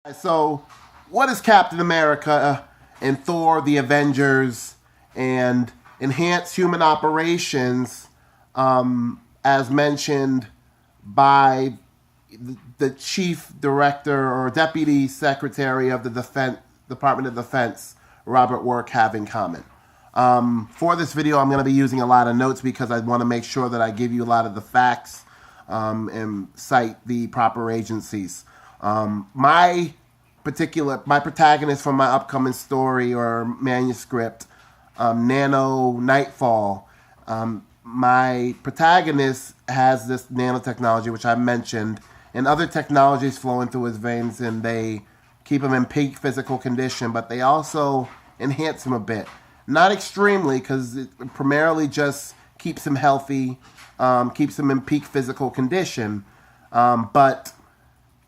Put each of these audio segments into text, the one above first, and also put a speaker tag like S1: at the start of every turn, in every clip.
S1: So, what is Captain America and Thor, the Avengers, and enhanced human operations, as mentioned by the chief director or deputy secretary of the Department of Defense, Robert Work, have in common? For this video, I'm going to be using a lot of notes because I want to make sure that I give you a lot of the facts and cite the proper agencies. My protagonist from my upcoming story or manuscript, Nano Nightfall. My protagonist has this nanotechnology, which I mentioned, and other technologies flowing through his veins, and they keep him in peak physical condition, but they also enhance him a bit. Not extremely, because it primarily just keeps him healthy, keeps him in peak physical condition, but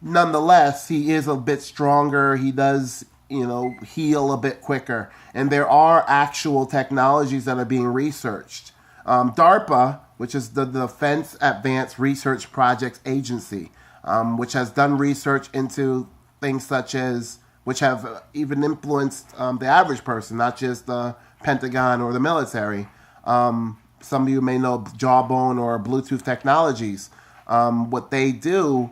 S1: nonetheless, he is a bit stronger. He does, heal a bit quicker. And there are actual technologies that are being researched. DARPA, which is the Defense Advanced Research Projects Agency, which has done research into things such as, which have even influenced the average person, not just the Pentagon or the military. Some of you may know Jawbone or Bluetooth technologies. What they do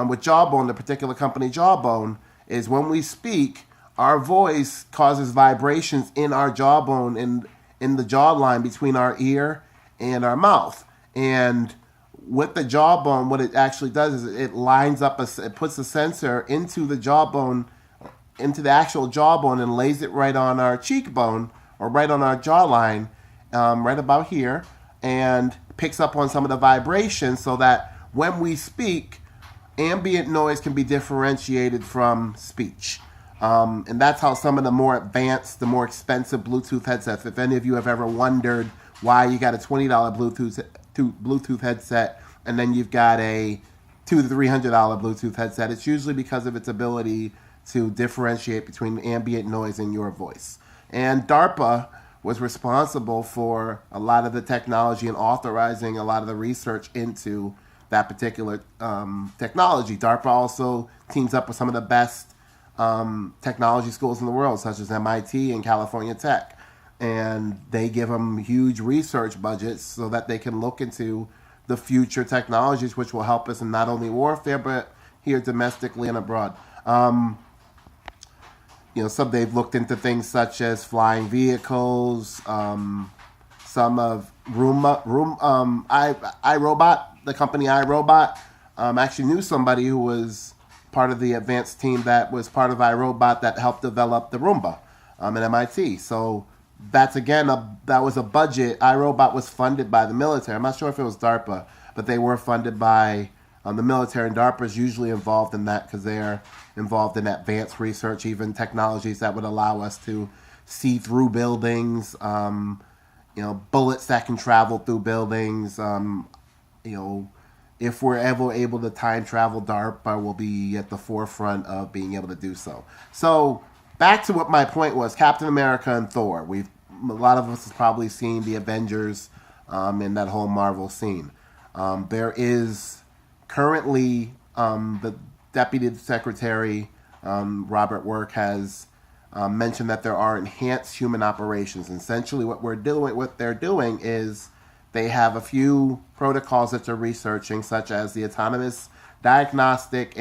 S1: with Jawbone, the particular company Jawbone, is when we speak, our voice causes vibrations in our jawbone and in the jawline between our ear and our mouth. And with the jawbone, what it actually does is it lines up, it puts a sensor into the jawbone, into the actual jawbone, and lays it right on our cheekbone or right on our jawline, right about here, and picks up on some of the vibrations so that when we speak, ambient noise can be differentiated from speech. And that's how some of the more advanced, the more expensive Bluetooth headsets, if any of you have ever wondered why you got a $20 Bluetooth headset and then you've got a $200 to $300 Bluetooth headset, it's usually because of its ability to differentiate between ambient noise and your voice. And DARPA was responsible for a lot of the technology and authorizing a lot of the research into that particular technology. DARPA also teams up with some of the best technology schools in the world, such as MIT and California Tech. And they give them huge research budgets so that they can look into the future technologies, which will help us in not only warfare, but here domestically and abroad. Some they've looked into things such as flying vehicles, some of iRobot, the company iRobot. Actually knew somebody who was part of the advanced team that was part of iRobot that helped develop the Roomba at MIT. So that's again, that was a budget. iRobot was funded by the military. I'm not sure if it was DARPA, but they were funded by the military, and DARPA is usually involved in that because they're involved in advanced research, even technologies that would allow us to see through buildings, bullets that can travel through buildings. If we're ever able to time travel, DARPA will be at the forefront of being able to do so. So back to what my point was: Captain America and Thor. A lot of us have probably seen the Avengers in that whole Marvel scene. There is currently the Deputy Secretary Robert Work has mentioned that there are enhanced human operations. And essentially, what they're doing is they have a few protocols that they're researching, such as the autonomous diagnostics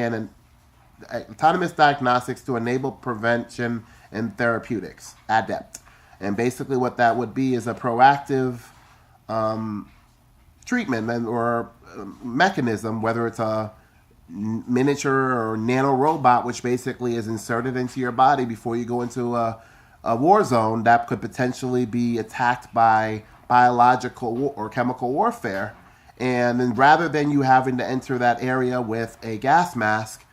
S1: to enable prevention and therapeutics, ADEPT. And basically, what that would be is a proactive treatment or mechanism, whether it's a miniature or nano robot, which basically is inserted into your body before you go into a war zone that could potentially be attacked by biological or chemical warfare. And then rather than you having to enter that area with a gas mask,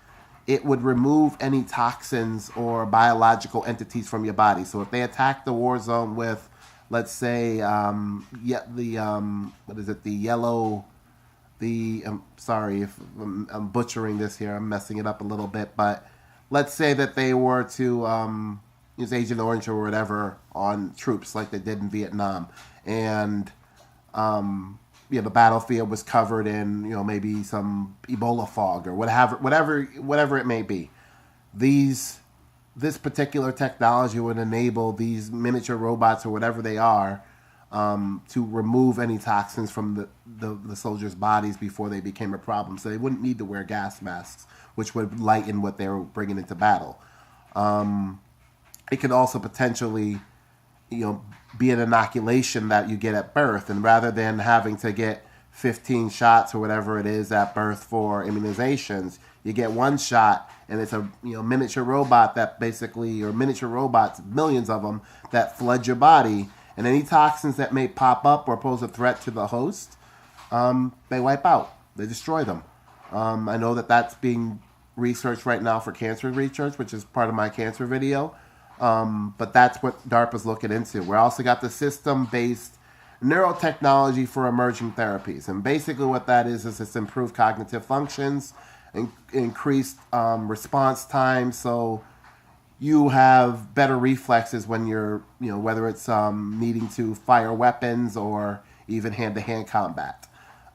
S1: it would remove any toxins or biological entities from your body. So if they attack the war zone with, let's say, I'm sorry if I'm butchering this here, I'm messing it up a little bit, but let's say that they were to use Agent Orange or whatever on troops like they did in Vietnam, and the battlefield was covered in maybe some Ebola fog or whatever it may be. this particular technology would enable these miniature robots or whatever they are to remove any toxins from the soldiers' bodies before they became a problem. So they wouldn't need to wear gas masks, which would lighten what they were bringing into battle. It could also potentially, be an inoculation that you get at birth, and rather than having to get 15 shots or whatever it is at birth for immunizations, you get one shot, and it's a miniature robot that basically, or miniature robots, millions of them, that flood your body, and any toxins that may pop up or pose a threat to the host, they wipe out. They destroy them. I know that that's being researched right now for cancer research, which is part of my cancer video. But that's what DARPA's looking into. We also got the system-based neurotechnology for emerging therapies. And basically what that is it's improved cognitive functions, increased response time, so you have better reflexes when you're, whether it's needing to fire weapons or even hand-to-hand combat.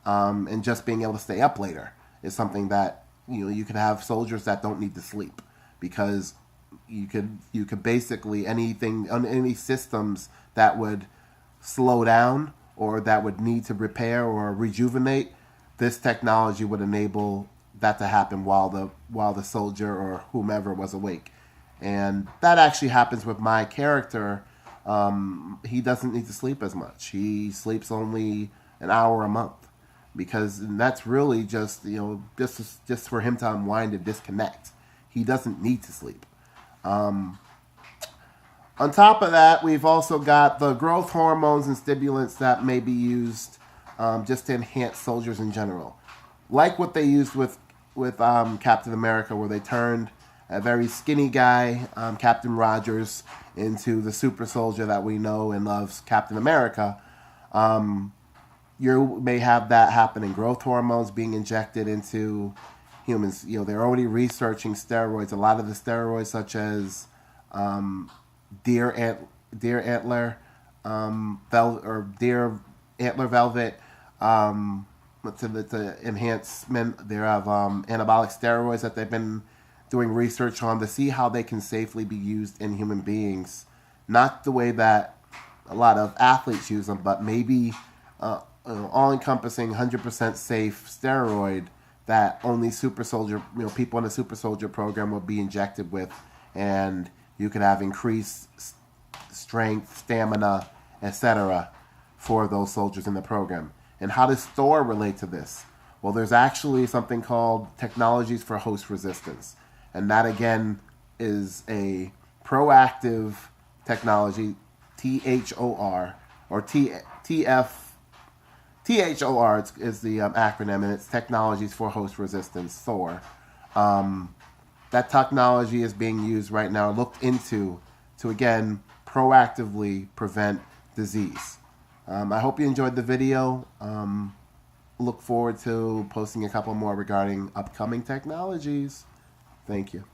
S1: And just being able to stay up later is something that, you could have soldiers that don't need to sleep, because you could basically any systems that would slow down or that would need to repair or rejuvenate, this technology would enable that to happen while the soldier or whomever was awake. And that actually happens with my character. He doesn't need to sleep as much. He sleeps only an hour a month, because that's really just just for him to unwind and disconnect. He doesn't need to sleep. On top of that, we've also got the growth hormones and stimulants that may be used just to enhance soldiers in general, like what they used with Captain America, where they turned a very skinny guy, Captain Rogers, into the super soldier that we know and loves, Captain America. You may have that happening. Growth hormones being injected into humans. They're already researching steroids. A lot of the steroids, such as deer antler velvet, to enhancement. They have anabolic steroids that they've been doing research on to see how they can safely be used in human beings. Not the way that a lot of athletes use them, but maybe all-encompassing, 100% safe steroid that only super soldier, people in the super soldier program will be injected with, and you could have increased strength, stamina, etc. for those soldiers in the program. And how does THoR relate to this? Well, there's actually something called technologies for host resistance, and that again is a proactive technology, THoR, or THoR is the acronym, and it's Technologies for Host Resistance, THoR. That technology is being used right now, looked into, to again proactively prevent disease. I hope you enjoyed the video. Look forward to posting a couple more regarding upcoming technologies. Thank you.